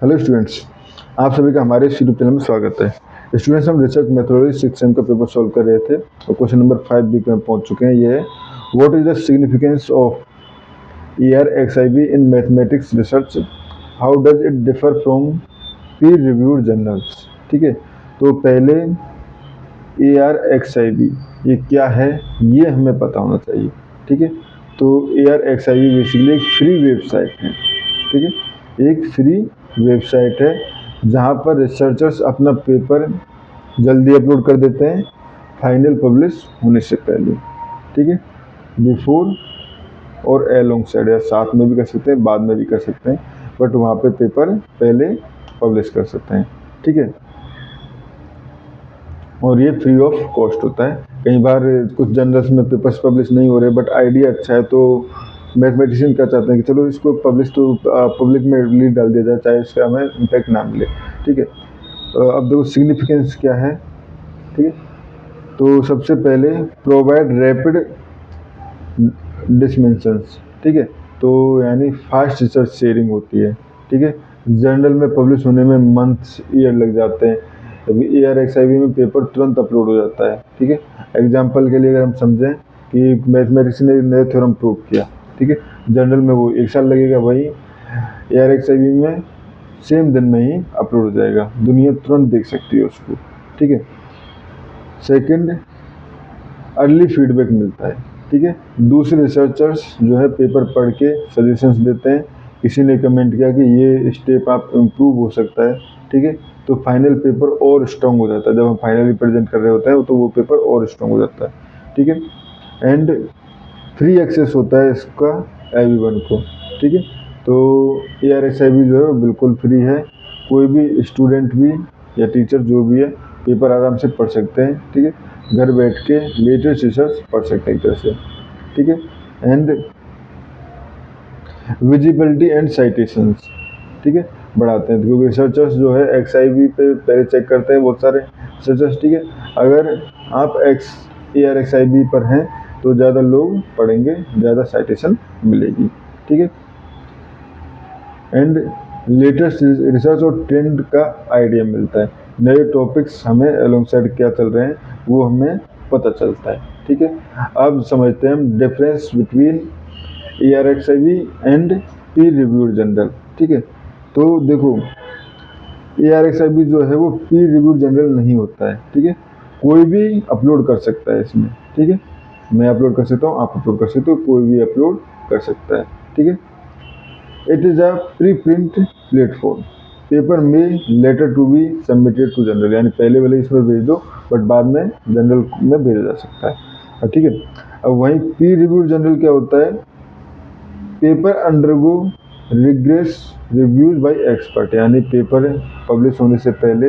Hello students, आप सभी का हमारे इस यूट्यूब चैनल में स्वागत है। स्टूडेंट्स, हम रिसर्च मेथोडोलॉजी 6 सेम का पेपर सॉल्व कर रहे थे और क्वेश्चन नंबर 5 बी में पहुंच चुके हैं। ये है, what is the significance of ERXIB in mathematics research, how does it differ from Pir reviewed journals. ठीक है, तो पहले ERXIB ये क्या है ये हमें पता होना चाहिए। ठीक है, तो ERXIB बेसिकली एक फ्री वेबसाइट है। ठीक है, एक फ्री वेबसाइट है जहाँ पर रिसर्चर्स अपना पेपर जल्दी अपलोड कर देते हैं फाइनल पब्लिश होने से पहले। ठीक है, बिफोर और अलोंग साइड, या साथ में भी कर सकते हैं, बाद में भी कर सकते हैं, बट वहाँ पे पेपर पहले पब्लिश कर सकते हैं। ठीक है, और ये फ्री ऑफ कॉस्ट होता है। कई बार कुछ जर्नल्स में पेपर्स पब्लिश नहीं हो रहे बट आइडिया अच्छा है, तो मैथमेटिशियन क्या चाहते हैं कि चलो इसको पब्लिश तो पब्लिक में रिलीज डाल दिया जाए, चाहे इसका हमें इम्पैक्ट ना मिले। ठीक है, अब देखो सिग्निफिकेंस क्या है। ठीक है, तो सबसे पहले प्रोवाइड रैपिड डिसमेंशंस। ठीक है, तो यानी फास्ट रिसर्च शेयरिंग होती है। ठीक है, जर्नल में पब्लिश होने में मंथ्स ईयर लग जाते हैं, अभी ERXIB में पेपर तुरंत अपलोड हो जाता है। ठीक है, एग्जाम्पल के लिए अगर हम समझें कि मैथमेटिक्स ने नया थ्योरम प्रूव किया, ठीक है, जर्नल में वो 1 साल लगेगा, वही ERXIB में सेम दिन में ही अपलोड हो जाएगा, दुनिया तुरंत देख सकती है उसको। ठीक है, सेकंड, अर्ली फीडबैक मिलता है। ठीक है, दूसरे रिसर्चर्स जो है पेपर पढ़ के सजेशंस देते हैं, किसी ने कमेंट किया कि ये स्टेप आप इम्प्रूव हो सकता है। ठीक है, तो फाइनल पेपर और स्ट्रॉन्ग हो जाता है। जब हम फाइनली प्रेजेंट कर रहे होते हैं तो वो पेपर और स्ट्रॉन्ग हो जाता है। ठीक है, एंड फ्री एक्सेस होता है इसका एवरीवन को। ठीक है, तो ERXIB जो है वो बिल्कुल फ्री है, कोई भी स्टूडेंट भी या टीचर जो भी है पेपर आराम से पढ़ सकते हैं। ठीक है, घर बैठ के लेटेस्ट रिसर्च पढ़ सकते हैं एक तरह से। ठीक है, एंड विजिबिलिटी एंड साइटेशंस, ठीक है, बढ़ाते हैं, क्योंकि रिसर्चर्स जो है XIB पे पहले चेक करते हैं बहुत सारे रिसर्चर्स। ठीक है, अगर आप ERXIB पर हैं तो ज़्यादा लोग पढ़ेंगे, ज़्यादा साइटेशन मिलेगी। ठीक है, एंड लेटेस्ट रिसर्च और ट्रेंड का आइडिया मिलता है, नए टॉपिक्स हमें अलोंग साइड क्या चल रहे हैं वो हमें पता चलता है। ठीक है, अब समझते हैं हम difference between ERXIB and Pir reviewed journal. ठीक है, तो देखो ERXIB जो है वो पीर रिव्यूड जर्नल नहीं होता है। ठीक है, कोई भी अपलोड कर सकता है इसमें। ठीक है, मैं अपलोड कर सकता हूँ, आप अपलोड कर सकते हो, कोई भी अपलोड कर सकता है। ठीक है, it is a preprint platform, paper में letter to be submitted to journal, यानी पहले वाले इसमें भेज दो बट बाद में जनरल में भेजा जा सकता है। ठीक है, अब वहीं पीर रिव्यूड जर्नल क्या होता है, paper undergo rigorous reviews by expert, यानी पेपर पब्लिश होने से पहले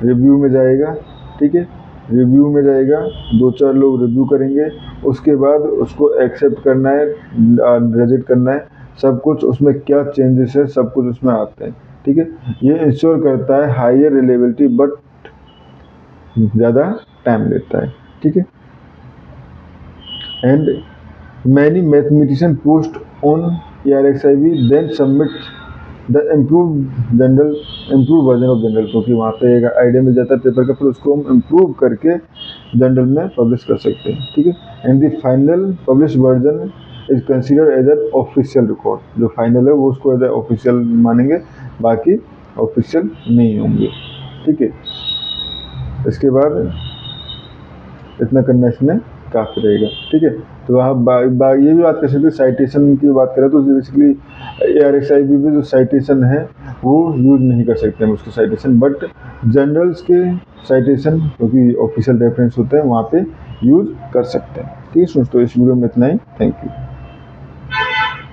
रिव्यू में जाएगा। ठीक है, रिव्यू में जाएगा, 2-4 लोग रिव्यू करेंगे, उसके बाद उसको एक्सेप्ट करना है, रिजेक्ट करना है, सब कुछ उसमें क्या चेंजेस है सब कुछ उसमें आते हैं। ठीक है, ये इंश्योर करता है हायर रिलेबिलिटी बट ज़्यादा टाइम लेता है। ठीक है, and many mathematician post on ERXIB then submit the improve version of journal, क्योंकि वहाँ पे एक आइडिया मिल जाता है पेपर का, फिर उसको हम इम्प्रूव करके जनरल में पब्लिश कर सकते हैं। ठीक है, and the final publish version is considered as an official record, जो फाइनल है वो उसको एज ए ऑफिशियल मानेंगे, बाकी ऑफिशियल नहीं होंगे। ठीक है, इसके बाद इतना करना इसमें काफ़ी रहेगा। ठीक है, तो आप ये भी बात कर सकते हैं, साइटेशन की बात करें तो बेसिकली ERXIB में जो साइटेशन है वो यूज नहीं कर सकते हम उसके साइटेशन, बट जर्नल्स के साइटेशन क्योंकि ऑफिशियल रेफरेंस होते हैं वहाँ पे यूज कर सकते हैं। ठीक है, तो इस वीडियो में इतना ही, थैंक यू।